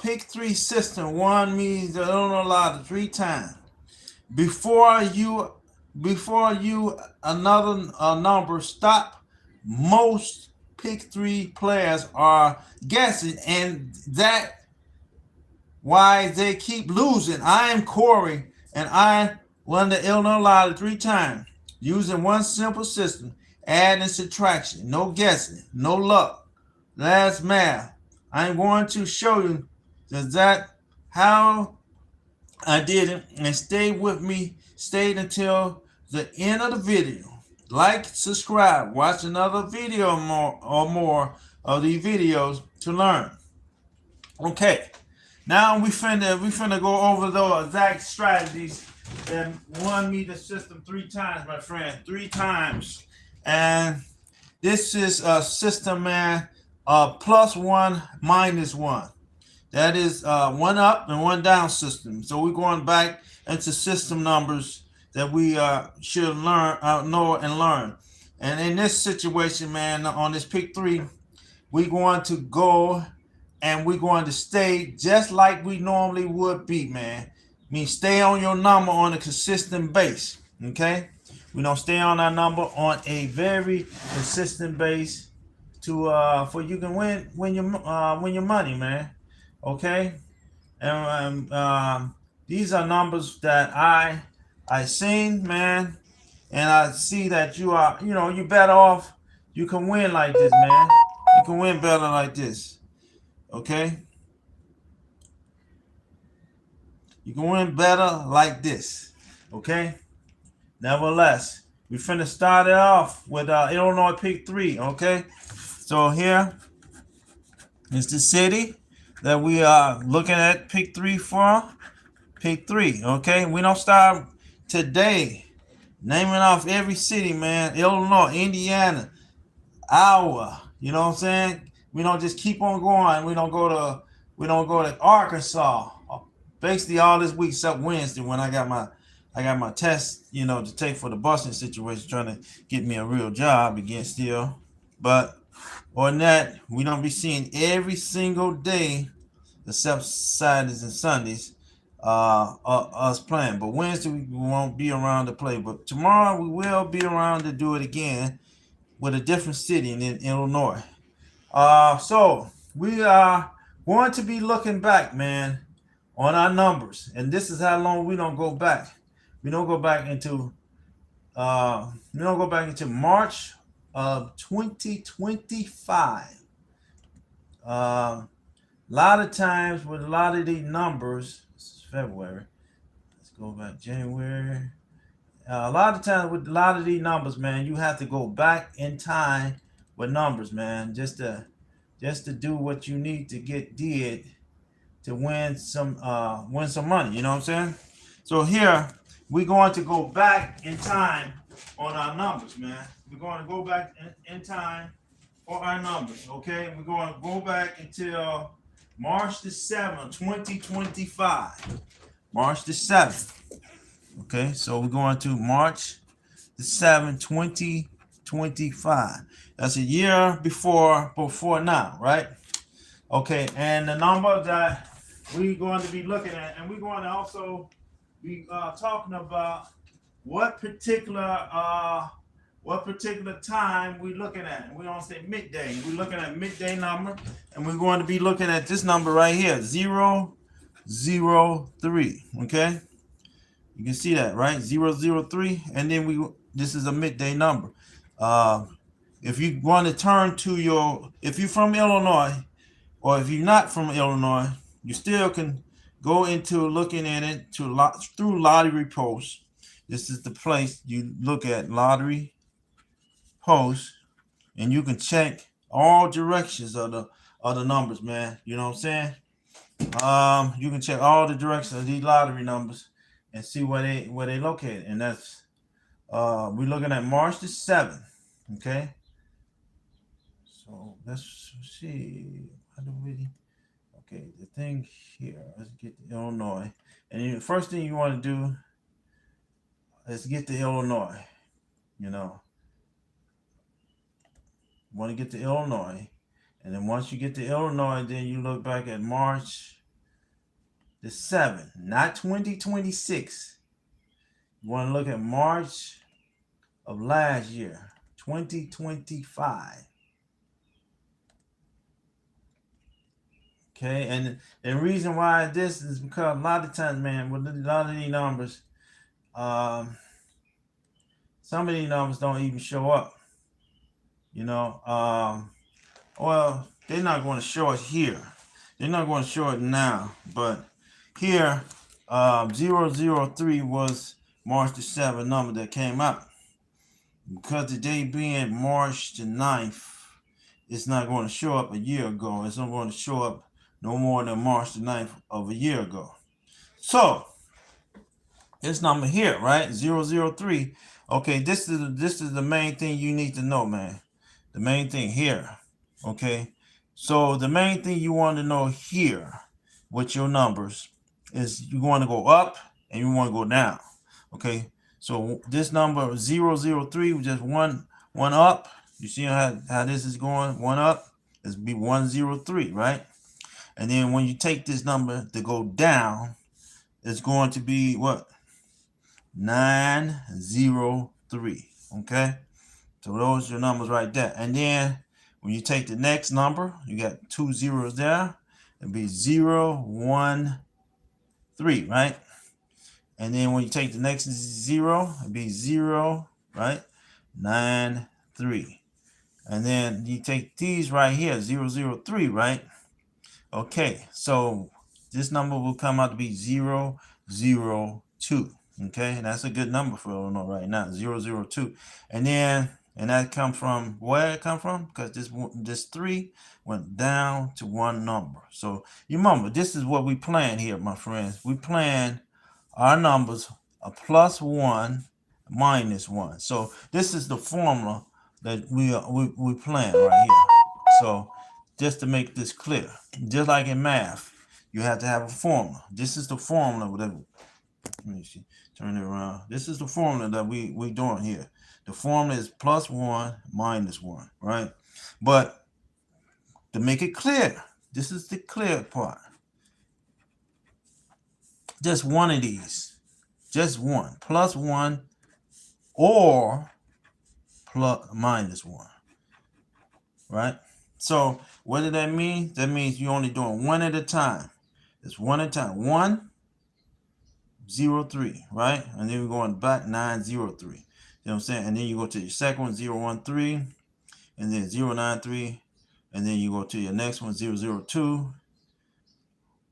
pick three system won me the Illinois Lottery 3 times. Before you, before you another number stop, most pick three players are guessing, and that why they keep losing. I am Corey, and I won the Illinois Lottery 3 times using one simple system: add and subtraction. No guessing, no luck. Last math. I'm going to show you that how I did it, and stay with me. Stayed until the end of the video. Like, subscribe, watch another video more of these videos to learn. Okay, now we finna go over the exact strategies that won me the system 3 times, my friend, 3 times. And this is a system, man. Plus one, minus one. That is one up and one down system. So we're going back into system numbers that we should learn, know, and learn. And in this situation, man, on this pick three, we're going to go and we're going to stay just like we normally would be, man. I mean, stay on your number on a consistent base. Okay, we don't stay on our number on a very consistent base to for you can win your money, man. Okay, and these are numbers that I seen, man, and I see that you are, you better off. You can win like this, man. You can win better like this. Okay, you can win better like this. Okay. Nevertheless, we finna start it off with Illinois pick three. Okay, so here is the city that we are looking at pick three for. Pick three. Okay, we don't start today naming off every city, man. Illinois, Indiana, Iowa. You know what I'm saying? We don't just keep on going. We don't go to Arkansas. Basically, all this week except Wednesday when I got my test, to take for the busing situation, trying to get me a real job again still. But on that, we don't be seeing every single day except Saturdays and Sundays, us playing. But Wednesday we won't be around to play. But tomorrow we will be around to do it again with a different city in Illinois. So we are going to be looking back, man, on our numbers, and this is how long we don't go back. We don't go back into March of 2025. A lot of times with a lot of these numbers, this is February. Let's go back January. A lot of times with a lot of these numbers, man, you have to go back in time with numbers, man, just to do what you need to did to win some money. You know what I'm saying? So here we're going to go back in time on our numbers, man. We're going to go back in time for our numbers. Okay, we're going to go back until March the 7th, 2025. March the 7th. Okay, so we're going to March the 7th, 2025. That's a year before now, right? Okay, and the number that we're going to be looking at, and we're going to also be talking about what particular time we're looking at. We don't say midday. We're looking at midday number, and we're going to be looking at this number right here, 003. Okay, you can see that, right? 003, and then this is a midday number. If you want to turn to if you're from Illinois, or if you're not from Illinois, you still can go into looking at it through Lottery Post. This is the place you look at Lottery Post, and you can check all directions of the numbers, man. You know what I'm saying? You can check all the directions of these lottery numbers and see where they located, and that's we're looking at March the 7th. Okay, so let's see. How do we? Okay, the thing here. Let's get to Illinois, and the first thing you want to do is get to Illinois. You want to get to Illinois, And then once you get to Illinois, then you look back at March the 7th, not 2026. You want to look at March of last year, 2025. Okay, and the reason why this is because a lot of times, man, with a lot of these numbers, some of these numbers don't even show up. You know, well, they're not going to show it here. They're not going to show it now, but here, 003 was March the 7th number that came out. Because the day being March the 9th, it's not going to show up a year ago. It's not going to show up no more than March the 9th of a year ago. So, this number here, right, 003. Okay, this is the main thing you need to know, man. The main thing here, okay? So, the main thing you want to know here with your numbers is you want to go up and you want to go down, okay? So this number 003 was just one up. You see how this is going? One up. This would be 103, right? And then when you take this number to go down, it's going to be what? 903. Okay? So those are your numbers right there. And then when you take the next number, you got 2 zeros there. It'll be 013, right? And then when you take the next 0, it'd be 0, right? 93. And then you take these right here, 003, right? Okay, so this number will come out to be 002. Okay, and that's a good number for Illinois right now, 002. And that come from where it come from? Because this 3 went down to one number. So you remember, this is what we plan here, my friends. We plan our numbers are +1, -1. So this is the formula that we plan right here. So just to make this clear, just like in math, you have to have a formula. This is the formula that, let me see, turn it around. This is the formula that we doing here. The formula is +1, -1, right? But to make it clear, this is the clear part. Just one of these, just one, +1 or -1, right? So what does that mean? That means you're only doing one at a time. It's one at a time. 103, right? And then we're going back 903. You know what I'm saying? And then you go to your second one, 013, and then 093, and then you go to your next one, 002.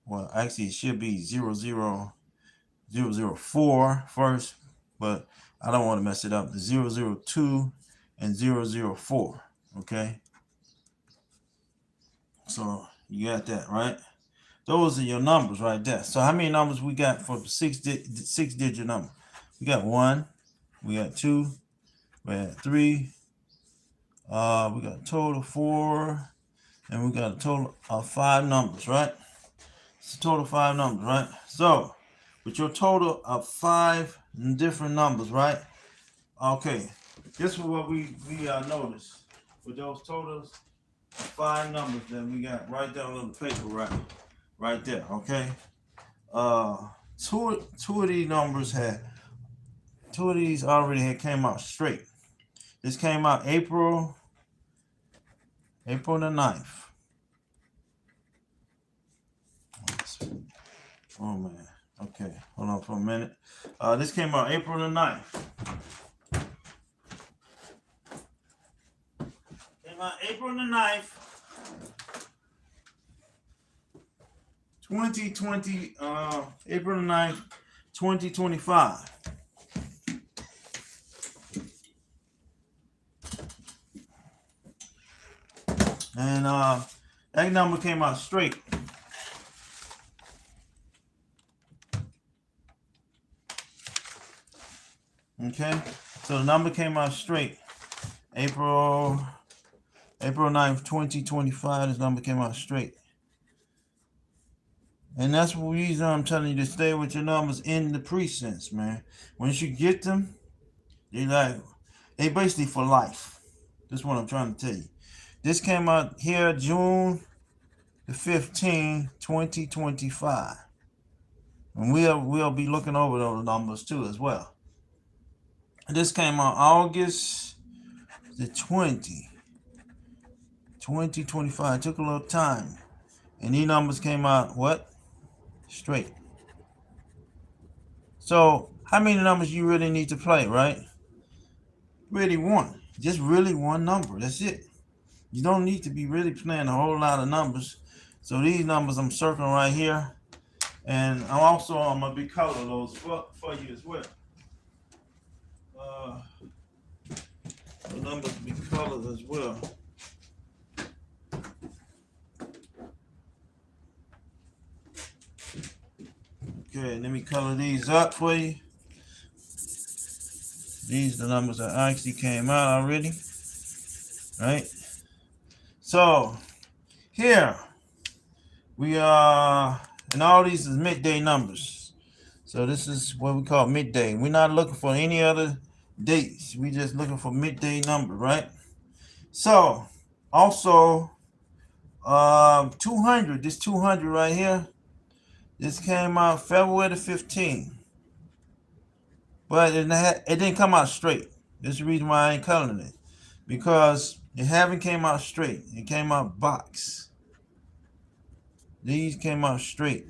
Well, actually, it should be 004 first, but I don't want to mess it up. 002 and 004. Okay. So you got that, right? Those are your numbers right there. So how many numbers we got for six-digit number? We got 1, we got 2, we got 3, we got a total of 4, and we got a total of 5 numbers, right? It's a total of 5 numbers, right? So with your total of 5 different numbers, right? Okay, this is what we noticed with those totals. 5 numbers that we got right down on the paper, right there. Okay, two of these numbers already came out straight. This came out April the 9th. Oh man. Okay, hold on for a minute. This came out April the 9th. April the 9th, 2020, April the 9th, 2025. And that number came out straight. Okay, so the number came out straight. April 9th, 2025, this number came out straight. And that's the reason I'm telling you to stay with your numbers in the precincts, man. Once you get them, they basically for life. That's what I'm trying to tell you. This came out here June the 15th, 2025. And we'll be looking over those numbers too as well. This came out August the 2025. It took a little time. And these numbers came out what? Straight. So how many numbers you really need to play, right? Really one. Just really one number. That's it. You don't need to be really playing a whole lot of numbers. So these numbers I'm circling right here. And I'm gonna be color those for you as well. The numbers be colored as well. Okay, let me color these up for you. These are the numbers that actually came out already. Right? So here we are, and all these is midday numbers. So this is what we call midday. We're not looking for any other dates. We just looking for midday number, right? So also 200, this 200 right here, this came out February the 15th. But it didn't come out straight. This is the reason why I ain't coloring it. Because it haven't came out straight. It came out box. These came out straight.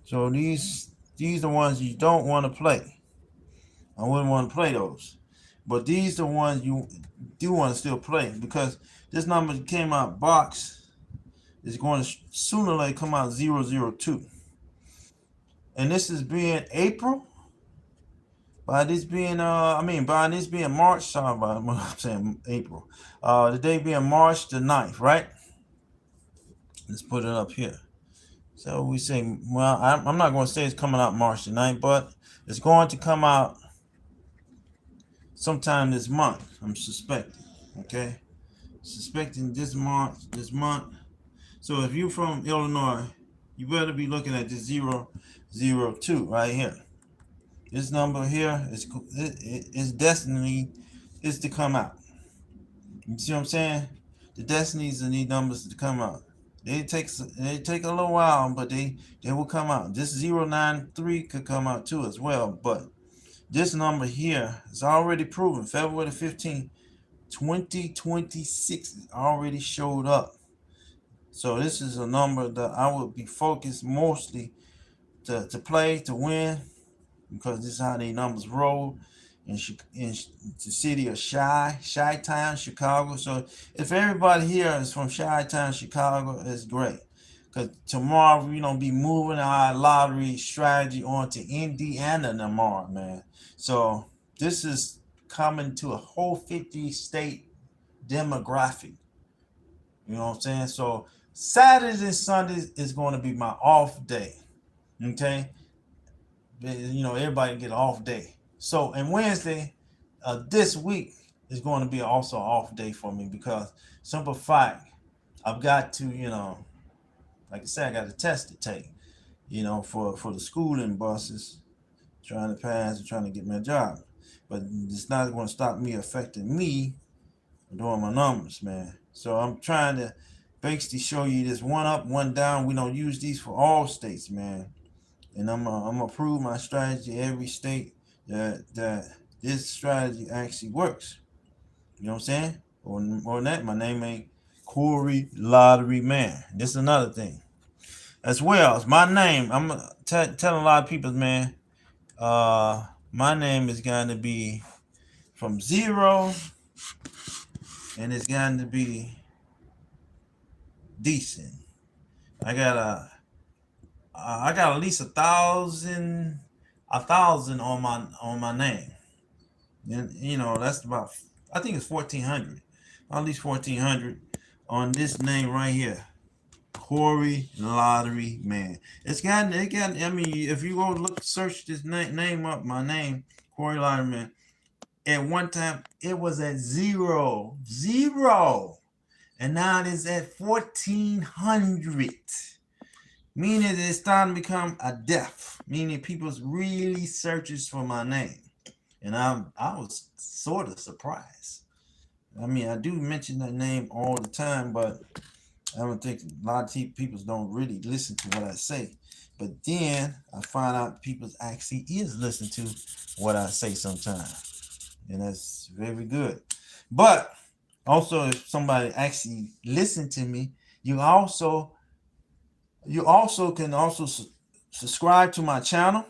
So these are the ones you don't want to play. I wouldn't want to play those. But these are the ones you do want to still play, because this number came out box is going to sooner or later come out 002. And this is being April. By this being March, sorry about what I'm saying, April. The day being March the 9th, right? Let's put it up here. So we say, well, I'm not going to say it's coming out March the 9th, but it's going to come out sometime this month, I'm suspecting. Okay? Suspecting this month. So if you're from Illinois, you better be looking at this 002 right here. This number here is destiny is to come out. You see what I'm saying? The destinies of these numbers to come out. They take a little while, but they will come out. This 093 could come out too as well. But this number here is already proven. February the 15th, 2026 already showed up. So this is a number that I would be focused mostly to play, to win, because this is how these numbers roll in the city of Chi-Town, Chicago. So if everybody here is from Chi-Town, Chicago, it's great. Because tomorrow we're going to be moving our lottery strategy on to Indiana tomorrow, man. So this is coming to a whole 50 state demographic. You know what I'm saying? So Saturdays and Sundays is going to be my off day. Okay? You know, everybody get an off day. So, and Wednesday, this week is going to be also an off day for me, because simple fact, I've got to, like I said, I got a test to take, for the schooling buses, trying to pass and trying to get my job. But it's not going to stop me affecting me doing my numbers, man. So I'm trying to basically show you this one up, one down. We don't use these for all states, man. And I'm gonna prove my strategy every state that this strategy actually works. You know what I'm saying? Or more than that, my name ain't Corey Lottery Man. This is another thing. As well as my name, I'm telling a lot of people, man, my name is going to be from 0, and it's going to be decent. I got at least 1,000 on my name. And that's about, I think it's 1,400. At least 1,400 on this name right here. Corey Lottery Man. I mean, if you go search this name up, my name, Corey Lottery Man, at one time it was at 0, and now it is at 1,400. Meaning it's starting to become a death. Meaning people's really searches for my name. and I was sort of surprised. I mean, I do mention that name all the time, but I don't think a lot of people don't really listen to what I say. But then I find out people actually is listening to what I say sometimes, and that's very good. But also, if somebody actually listen to me, you also can also subscribe to my channel.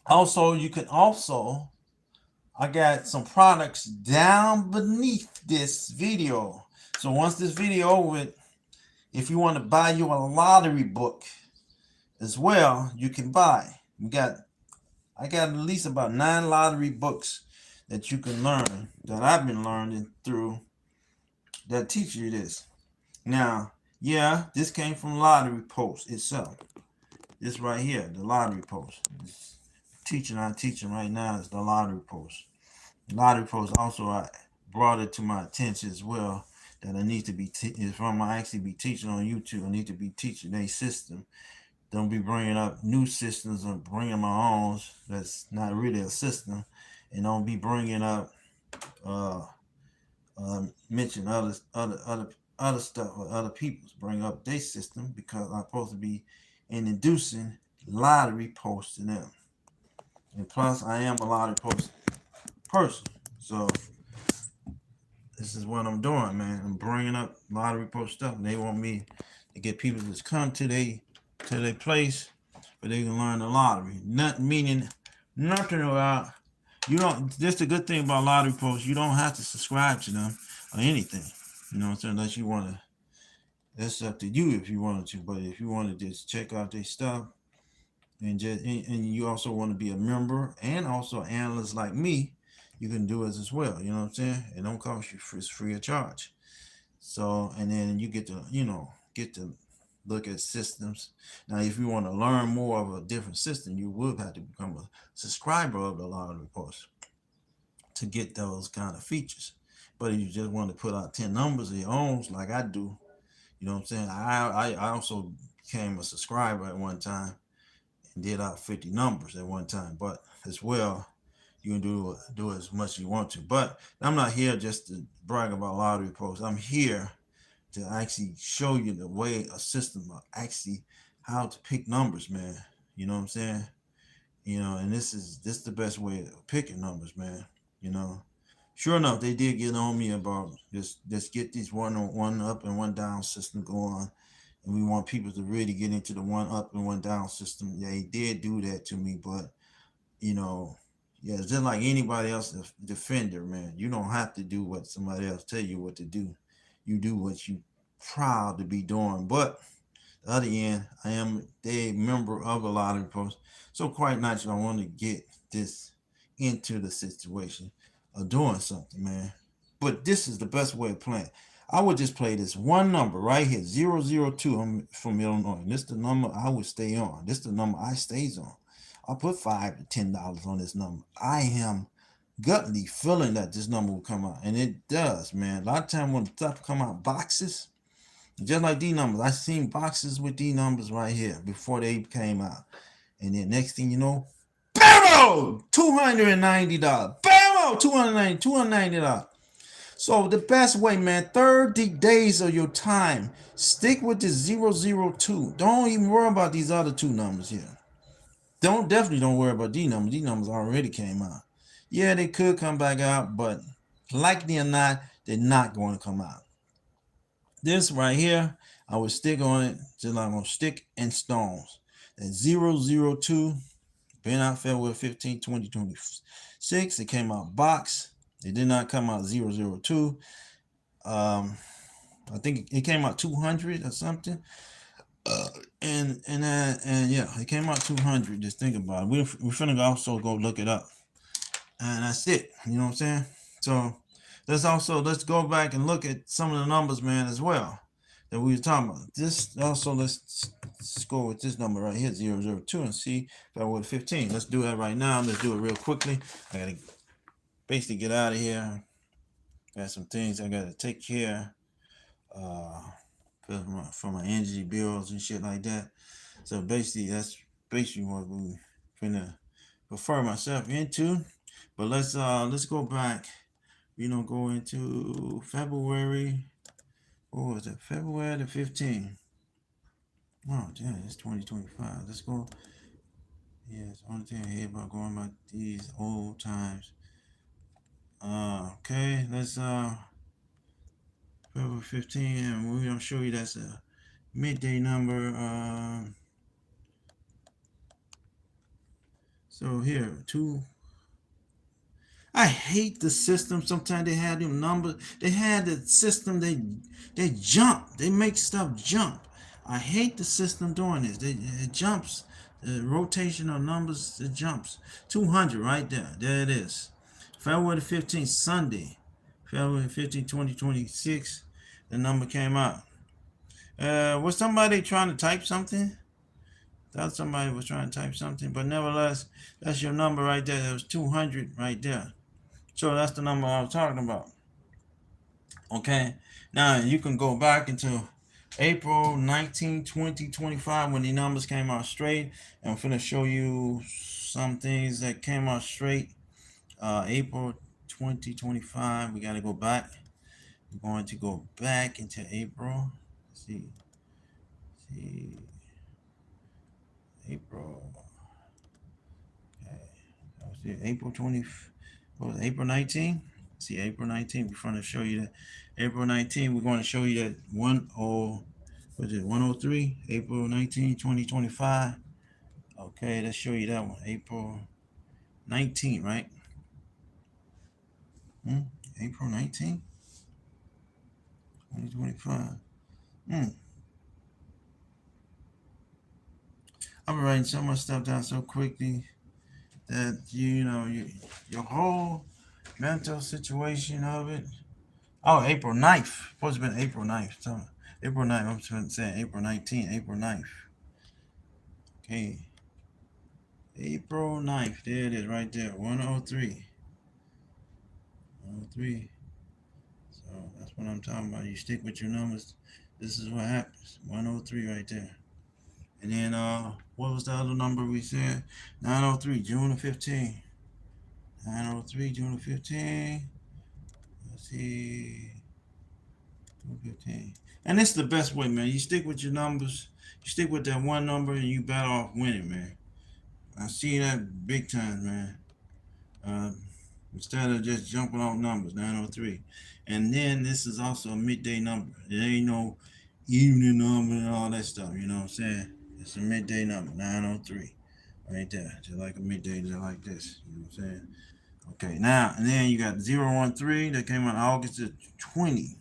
Also, you can also I got some products down beneath this video. So once this video over, if you want to buy you a lottery book as well, you can buy. I got at least about 9 lottery books that you can learn, that I've been learning through, that teach you this. Now, yeah, this came from Lottery Post itself. This right here, the Lottery Post. This teaching I'm teaching right now is the Lottery Post. The Lottery Post also I brought it to my attention as well that I need to be I actually be teaching on YouTube. I need to be teaching a system. Don't be bringing up new systems and bringing my own. That's not really a system, and don't be bringing up uh, mention other stuff or other people's. Bring up their system because I'm supposed to be introducing lottery posts to them. And plus, I am a lottery post person, so this is what I'm doing, man. I'm bringing up lottery post stuff. And they want me to get people to come to their place where they can learn the lottery. Not meaning nothing about you don't. Just a good thing about lottery posts. You don't have to subscribe to them or anything. You know what I'm saying? Unless you want to. That's up to you if you wanted to. But if you want to just check out their stuff and you also want to be a member and also an analyst like me, you can do it as well. You know what I'm saying? It don't cost you. It's free of charge. So and then you get to look at systems. Now, if you want to learn more of a different system, you would have to become a subscriber of the Lottery Post to get those kind of features. But if you just want to put out 10 numbers of your own, like I do, you know what I'm saying? I also became a subscriber at one time and did out 50 numbers at one time. But as well, you can do as much as you want to. But I'm not here just to brag about Lottery Posts. I'm here to actually show you the way a system of actually how to pick numbers, man. You know what I'm saying? You know, and this is the best way of picking numbers, man. You know, sure enough, they did get on me about just get these one up and one down system going, and we want people to really get into the one up and one down system. They did do that to me, but you know, yeah, it's just like anybody else, defender, man. You don't have to do what somebody else tell you what to do. You do what you proud to be doing. But the other end, I am a member of a lottery post. So quite naturally, I want to get this into the situation of doing something, man. But this is the best way of playing. I would just play this one number right here, 002. I'm from Illinois. This is the number I would stay on. This is the number I stays on. I'll put $5 to $10 on this number. I am gutly feeling that this number will come out. And it does, man. A lot of time when stuff come out boxes, just like D numbers, I seen boxes with D numbers right here before they came out. And then next thing you know, BAMO! $290. BAMO! $290. So the best way, man, 30 days of your time, stick with the 002. Don't even worry about these other two numbers here. Definitely don't worry about D numbers. D numbers already came out. Yeah, they could come back out, but likely or not, they're not going to come out. This right here, I would stick on it just like I'm going to stick in stones. That 002, been out February 15, 2026. It came out box. It did not come out 002. I think it came out 200 or something. And yeah, it came out 200. Just think about it. We're finna also go look it up, and that's it. You know what I'm saying? So let's go back and look at some of the numbers, man, as well that we were talking about. This also let's go with this number right here, 002, and see if I would 15. Let's do that right now. Let's do it real quickly. I gotta basically get out of here. Got some things I gotta take care. For my energy bills and shit like that. So basically, that's basically what we're gonna prefer myself into. But let's go back. Go into February. What was it? February the 15th. Oh, yeah, it's 2025. Let's go. Yes, only thing I hate about going by these old times. Okay, let's February 15, and we're gonna show you that's a midday number. So here, I hate the system. Sometimes they have them numbers. They had the system. They jump. They make stuff jump. I hate the system doing this. It jumps. The rotation of numbers. It jumps. 200 right there. There it is. February 15th, Sunday. February 15th, 2026. The number came out. Was somebody trying to type something? Thought somebody was trying to type something, but nevertheless, that's your number right there. That was 200 right there. So that's the number I was talking about. Okay. Now you can go back into April 19, 2025 when the numbers came out straight. And I'm going to show you some things that came out straight. April 2025. We got to go back. We're going to go back into April. Let's see. April. Okay. April 20. What was it, April 19? See, April 19. We're going to show you that. April 19. We're going to show you that 103. April 19, 2025. Okay, let's show you that one. April 19, right? April 19, 2025. I'm writing so much stuff down so quickly that your whole mental situation of it. Oh, April 9th. Supposed to have been April 9th. So April 9th. I'm saying April 19th. April 9th. Okay. April 9th. There it is right there. 103. 103. So that's what I'm talking about. You stick with your numbers. This is what happens. 103 right there. And then what was the other number we said? 903, June the 15th. 903, June the 15th. Let's see. June 15th. And it's the best way, man. You stick with your numbers. You stick with that one number and you better off winning, man. I see that big time, man. Instead of just jumping off numbers, 903. And then this is also a midday number. There ain't no evening number and all that stuff, you know what I'm saying? It's a midday number, 903. Right there. Just like a midday, just like this. You know what I'm saying? Okay, now, and then you got 013 that came out August 20.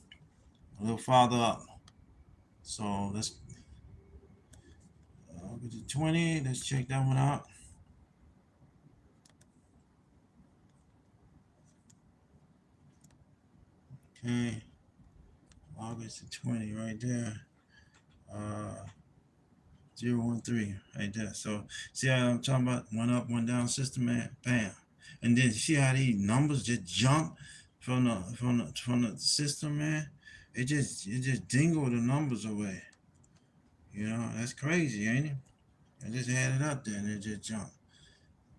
A little farther up. So let's August 20. Let's check that one out. Okay. August 20 right there. 013 right there. So see how I'm talking about one up, one down system, man. Bam. And then see how these numbers just jump from the system, man. It just dingle the numbers away. That's crazy, ain't it? I just had it up there and it just jumped.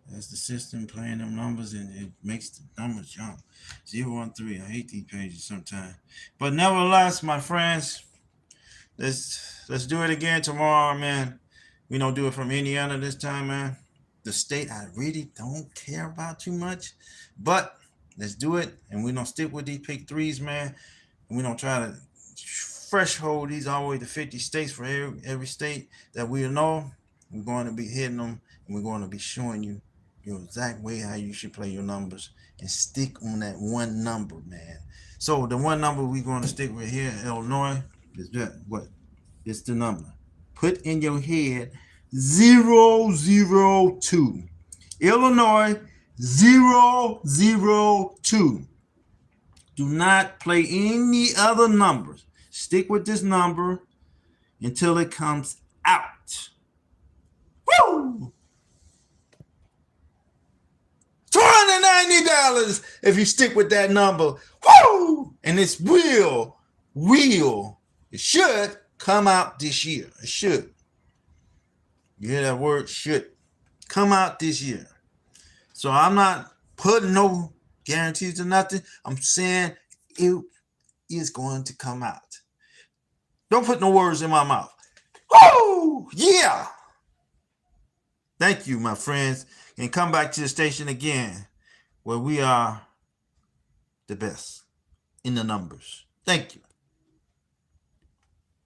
That's the system playing them numbers and it makes the numbers jump. 013. I hate these pages sometimes. But nevertheless, my friends, let's do it again tomorrow, man. We don't do it from Indiana this time, man. The state I really don't care about too much. But let's do it. And we don't stick with these pick threes, man. And we don't try to threshold these all the way to 50 states for every state that we know. We're going to be hitting them and we're going to be showing you your exact way how you should play your numbers and stick on that one number, man. So the one number we're going to stick with here in Illinois is that what? It's the number. Put in your head 002. Illinois 002. Do not play any other numbers. Stick with this number until it comes out. Woo! $290 if you stick with that number. Woo! And it's will. It should come out this year. It should. You hear that word? Should come out this year. So I'm not putting no guarantees or nothing. I'm saying it is going to come out. Don't put no words in my mouth. Woo! Yeah! Thank you, my friends. And come back to the station again, where we are the best in the numbers. Thank you.